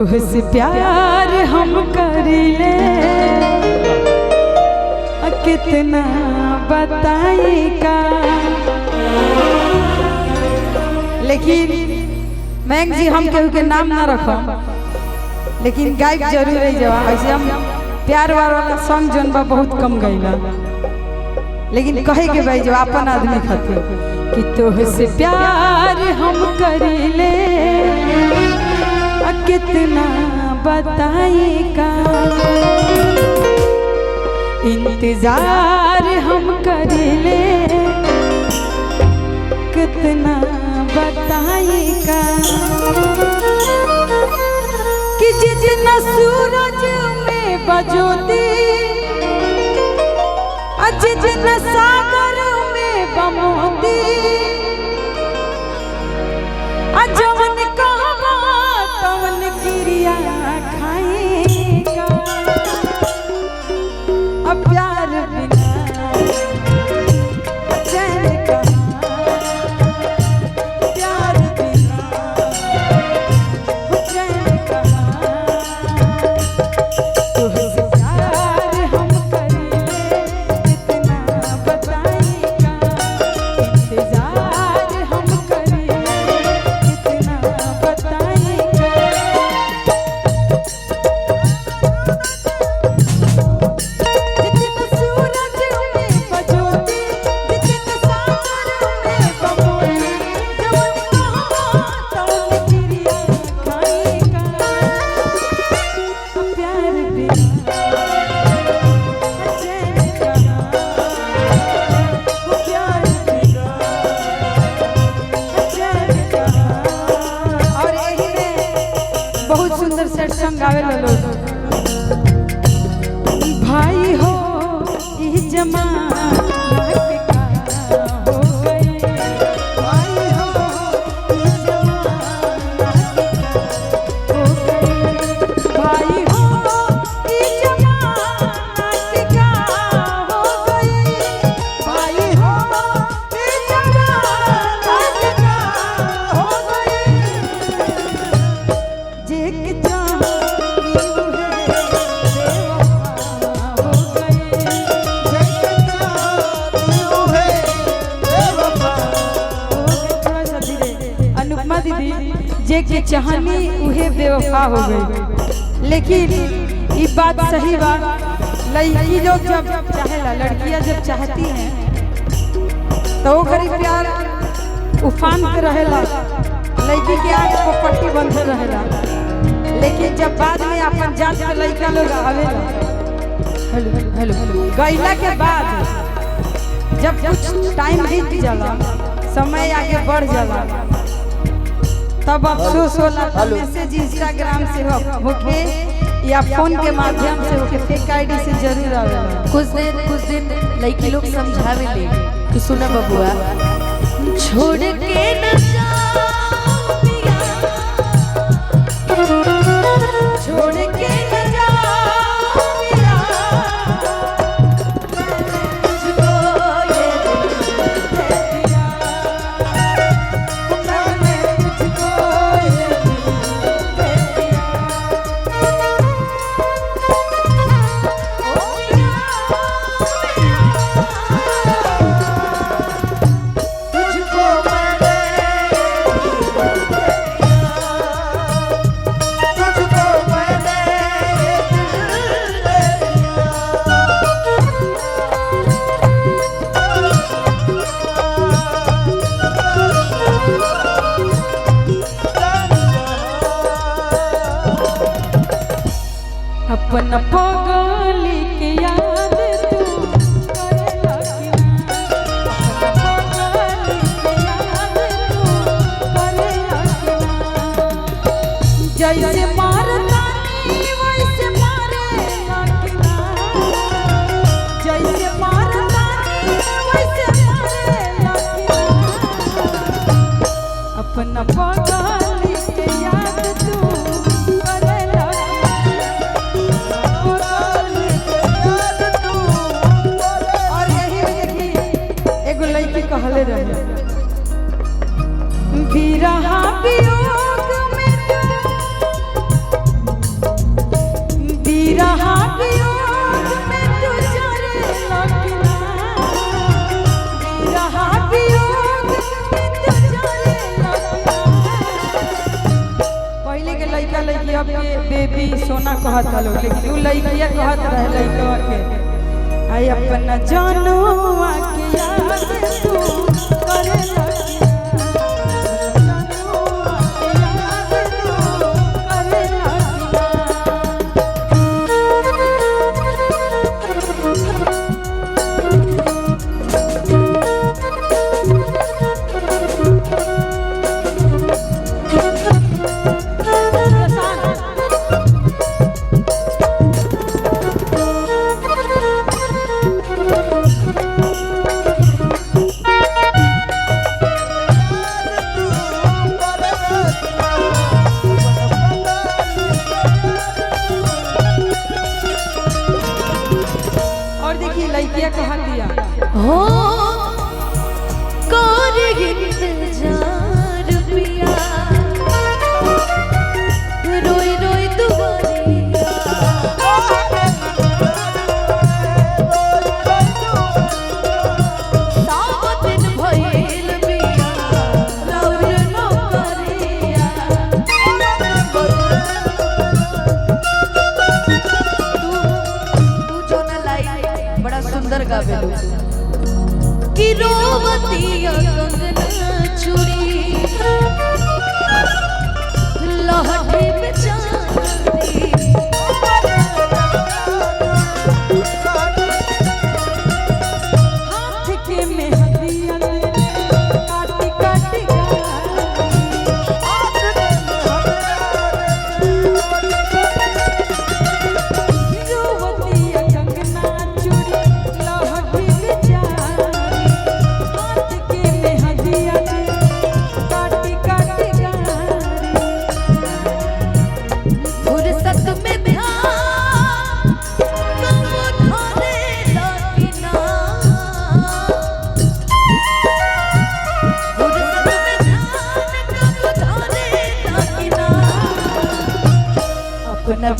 तुझसे प्यार हम करीले कितना बताई का। लेकिन मैंग जी हम केहू के नाम ना रखो, लेकिन गायक जरूर रही जवा। ऐसे हम प्यार वाला सॉन्ग जोन बा बहुत कम गईला, लेकिन कहे के भाई जो अपन आदमी खातिर कि तुझसे प्यार हम करीले कितना बताई का। इंतजार हम करीले कितना बताई का। कि जितना सूरज में बजोती जितना सागर में बमोती जवन कहवा तवन क्रिया खाएगा। अब प्यार बिना चैन कहाँ, प्यार बिना चैन कहाँ। तुझसे प्यार हम करेंगे कितना बताएगा। इंतजार हम करेंगे कितना बताएगा। जितना सूरज में बजोती जितना सागर में बमोती जवन कहवा तवन क्रिया खाएगा। प्यार बिना चैन कहाँ, प्यार बिना चैन कहाँ। और यही में बहुत सुंदर सेट सॉन्ग गावे लोग। भाई हो ई जमाना के का हो गई, भाई हो ई जमाना के का हो गई, भाई हो ई जमाना के का हो गई, भाई हो ई जमाना के का हो गई। जे के चाही उहे बेवफा हो गई, जे के चाही उहे बेवफा हो गई। थोड़ा सा धीरे अनुपमा दीदी, जे के चाहनी उहे बेवफा हो गई। लेकिन ये बात सही बा, लड़की लोग जब चाहेला, लड़कियां जब चाहती हैं तो वो गरीब प्यार उफान के रहेला, लड़की के आँख पर पट्टी बंधे रहेला। लेकिन जब बाद में अपन जात के लड़का लोग आवेला, हेलो हेलो गईला के बाद जब कुछ टाइम बीत जाला, समय आगे बढ़ जाला, तब अफसोस होला। तो मैसेज इंस्टाग्राम से होके या फोन के माध्यम से होके फेक आईडी से जरूर आवेला। कुछ दिन लड़की लोग समझावे ले कि सुना बबुआ छोड़ के न जाओ पिया, छोड़ के न जाओ पिया, तुझको ये दिल दे दिया, मैंने तुझको ये दिल दे दिया। ओ पिया तुझको मैंने तुझको मैंने अपन पगली के याद तू करेला कि ना, अपन पगली के याद तू करेला कि ना। जैसे मारतानी वैसे मारेला कि ना, जैसे मारतानी वैसे मारेला कि ना। अपन पगली के याद तू करेला कि ना, पगली के याद तू। और यही में देखी एगो लड़की कहले रहे, विरहा वियोग में लइका लइकिया के बेबी सोना कहत हलो, लेकिन उ लइकिया कहत रहे लइकवा के आई अपना जानवा के याद तू करे लगिया, जानवा के याद तू करे लगिया। और देखिए लइकिया कहा दिया हो कर इंतजार पिया रोई रोई दुआरिया सात दिन भइल पिया लौर नौकरिया तू जो न लाई बड़ा सुंदर गावेलू कि रोवतिया कंगना चूड़ी लहठी में चांदी हाथ के मेहंदिया काटी काटी रोवतिया कंगना चूड़ी लहठी में जानी, हाथ के मेहंदिया काटी काटी फुर्सत में ध्यान कब धरे लगिना फुर्सत में ध्यान कब धरे लगिना अपना